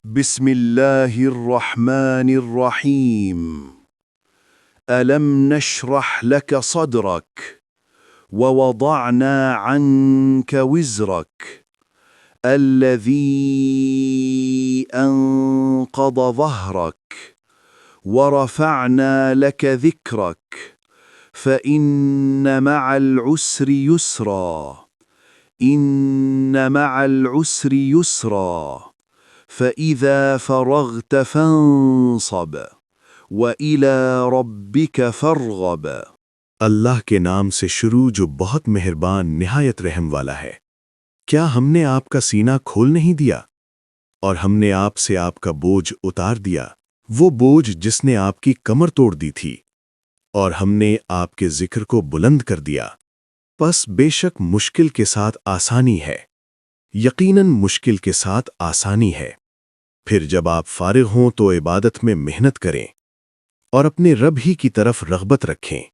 बिस्मिल्लाहिर्रहमानिर्रहीम। अलम नशरह luck सदरक ववदअना अन्क विज़रक अल्लज़ी अंक़द ज़हरक वरफ़अना luck ज़िक्रक फ़इन्न मअल उसरि Yusra इन्न मअल उसरि युस्रा फ़इज़ा फ़रग़त फ़ंसब वइला रब्बिक फ़रग़ब। अल्लाह के नाम से शुरू जो बहुत मेहरबान निहायत रहम वाला है। क्या हमने आपका सीना खोल नहीं दिया और हमने आपसे आपका बोझ उतार दिया, वो बोझ जिसने आपकी कमर तोड़ दी थी, और हमने आपके जिक्र को बुलंद कर दिया। बस बेशक मुश्किल के साथ आसानी है, यकीनन मुश्किल के साथ आसानी है। फिर जब आप फारिग हों तो इबादत में मेहनत करें और अपने रब ही की तरफ रग़बत रखें।